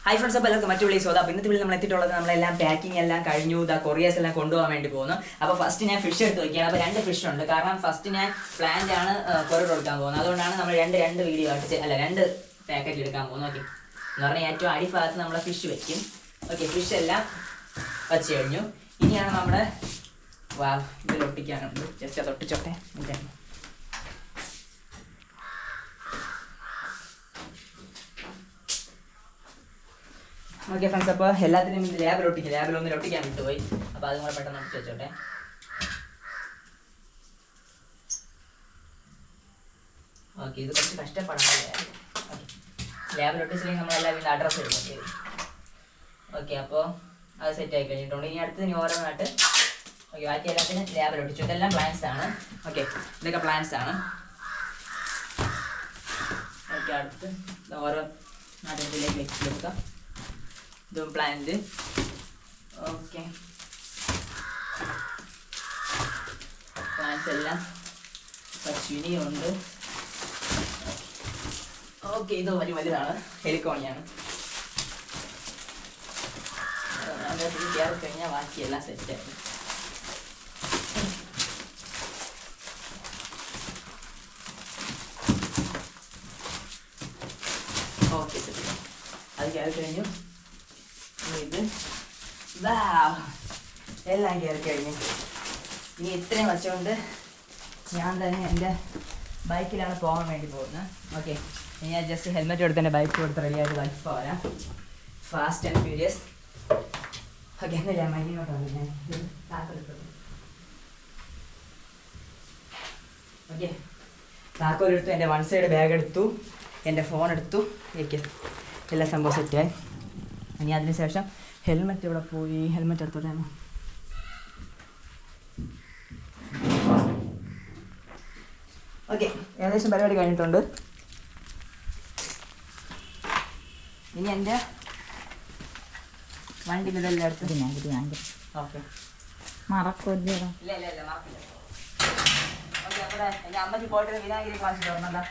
Hi friends, അപ്പോൾ എല്ലാവർക്കും മറ്റു വിളിച്ച് അപ്പോൾ ഇന്നത്തെ വിളി നമ്മൾ എത്തിയിട്ടുള്ളത് നമ്മളെല്ലാം പാക്കിംഗ് എല്ലാം കഴിഞ്ഞു. കൊറിയേഴ്സ് എല്ലാം കൊണ്ടുപോകാൻ വേണ്ടി പോകുന്നു. അപ്പോൾ ഫസ്റ്റ് ഞാൻ ഫിഷ് എടുത്ത് വയ്ക്കുകയാണ്. അപ്പോൾ 2 ഫിഷ് ഉണ്ട്. കാരണം ഫസ്റ്റ് ഞാൻ പ്ലാന്റ് ആണ് കൊറിയർ കൊടുക്കാൻ പോകുന്നത്. അതുകൊണ്ടാണ് നമ്മൾ രണ്ട് വീഡിയോ ആയിട്ട് 2 പാക്കറ്റ് എടുക്കാൻ പോകുന്നത്. ഓക്കെ, എന്ന് പറഞ്ഞാൽ ഏറ്റവും അടിഭാഗത്ത് നമ്മൾ ഫിഷ് വെക്കും. ഓക്കെ, ഫിഷ് എല്ലാം വച്ച് കഴിഞ്ഞു. ഇനിയാണ് നമ്മുടെ ഇതിൽ ഒട്ടിക്കാനുണ്ട്. ജസ്റ്റ് അത് ഒട്ടിച്ചോട്ടെ. ഓക്കെ ഫ്രണ്ട്സ്, അപ്പോൾ എല്ലാത്തിനും ലാബിൽ ഒന്നിൽ ഒട്ടിക്കാൻ വിട്ടുപോയി. അപ്പോൾ അതും കൂടെ പെട്ടെന്ന് ഒട്ടിച്ച് വെച്ചോട്ടെ. ഓക്കെ, ഇത് കുറച്ച് കഷ്ടപ്പെടാൻ ലാബിൽ ഒട്ടിച്ചില്ലെങ്കിൽ നമ്മളെല്ലാം ഇതിൻ്റെ അഡ്രസ്സ് എടുക്കേണ്ടി വരും. ഓക്കെ, അപ്പോൾ അത് സെറ്റ് ആയി കഴിഞ്ഞിട്ടുണ്ട്. ഇനി അടുത്തതിന് ഓരോന്നായിട്ട് ഓക്കെ ബാക്കി എല്ലാത്തിനും ലാബിൽ ഒട്ടിച്ചു. ഇതെല്ലാം പ്ലാന്റ്സ് ആണ്. ഓക്കെ, ഇതൊക്കെ പ്ലാന്റ്സ് ആണ്. ഓക്കെ, അടുത്ത് ഓരോ നാട്ടിലേക്ക് വെക്കാം. ഇതും പ്ലാന്റ്. ഓക്കെ, പ്ലാന്റ്സ് എല്ലാം പശുവിനിയുണ്ട്. ഓക്കെ, ഇത് വലുതാണ്. ഹെലിക്കോണിയാണ്. കയറി കഴിഞ്ഞാൽ ബാക്കിയെല്ലാം സെറ്റായി. ഓക്കെ, അത് കയറി കഴിഞ്ഞു. ഇത് എല്ലാം കയറി കഴിഞ്ഞു. ഇനി ഇത്രയും വച്ചുകൊണ്ട് ഞാൻ തന്നെ എൻ്റെ ബൈക്കിലാണ് പോകാൻ വേണ്ടി പോകുന്നത്. ഓക്കെ, ഞാൻ ജസ്റ്റ് ഹെൽമെറ്റ് എടുത്ത് എൻ്റെ ബൈക്ക് കൊടുത്ത് റെഡിയായിട്ട് ബൈക്ക് പോരാം. Fast and furious. ഓക്കെ, എന്നില്ല മൈനിങ്ങോട്ടാണ് ഞാൻ താക്കോലെടുത്തു. ഓക്കെ, താക്കോലെടുത്തു, എൻ്റെ 1 സൈഡ് ബാഗ് എടുത്തു, എൻ്റെ ഫോൺ എടുത്തു. ഓക്കെ, എല്ലാ സംഭവം സെറ്റായി. ഇനി അതിന് ശേഷം ഹെൽമെറ്റ് ഇവിടെ പോയി. ഹെൽമെറ്റ് എടുത്തോട്ടാണ്. ഓക്കെ, ഏകദേശം പരിപാടി കഴിഞ്ഞിട്ടുണ്ട്. ഇനി എൻ്റെ വണ്ടി ഇതെല്ലാം എടുത്ത് ഓക്കെ മറക്കില്ല. ഇല്ല മറക്കില്ല. ഓക്കെ, അപ്പോൾ എൻ്റെ അമ്മയ്ക്ക് പോയിട്ട് വിനാഗിരി വാങ്ങിച്ചിട്ട് ഓർമ്മ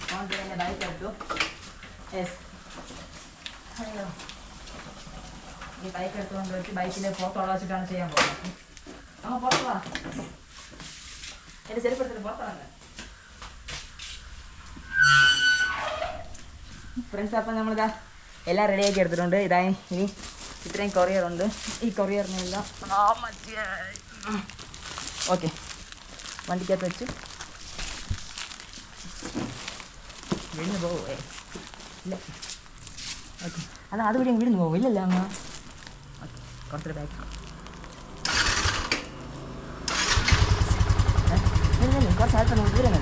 ഫോൺ എൻ്റെ ബൈക്ക് എടുത്തു. യെസ്, അയ്യോ, ഈ ബൈക്ക് എടുത്തുകൊണ്ട് വെച്ച് ബൈക്കിൽ ഫോട്ടോ വെച്ചിട്ടാണ് ചെയ്യാൻ പോകുന്നത്. അമ്മ പുറത്ത് വാ, എൻ്റെ ചെരുപ്പെടുത്തിട്ട് പുറത്താണ് ഫ്രണ്ട്സ്. അപ്പം നമ്മളിതാ എല്ലാം റെഡിയാക്കി എടുത്തിട്ടുണ്ട്. ഇതായി ഇനി ഇത്രയും കൊറിയറുണ്ട്. ഈ കൊറിയറിനെല്ലാം ഓക്കെ വണ്ടിക്കകത്ത് വെച്ചു. വീണ് പോവേ ഇല്ല. ഓക്കെ, അതുവഴി വീണ് പോകും. ഇല്ലല്ലോ അമ്മ. ഓക്കെ, കുറച്ചൊരു ബാക്ക് കുറച്ച് ആൾക്കാർ ദൂരം.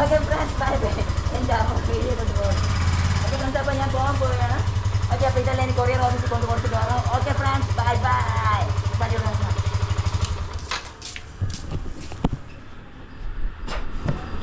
ഓക്കെ ഫ്രണ്ട്സ്, എൻ്റെ അമ്മ വീഡിയോ കൊണ്ടുപോകും. ഓക്കെ ഫ്രണ്ട്സ്, അപ്പോൾ ഞാൻ പോകാൻ പോവുകയാണ്. ഓക്കെ, അപ്പോൾ ഇതെല്ലാം എനിക്ക് കൊറിയർ ഓഫീസിൽ കൊണ്ട് കൊടുത്തിട്ട് വരാം. Okay friends.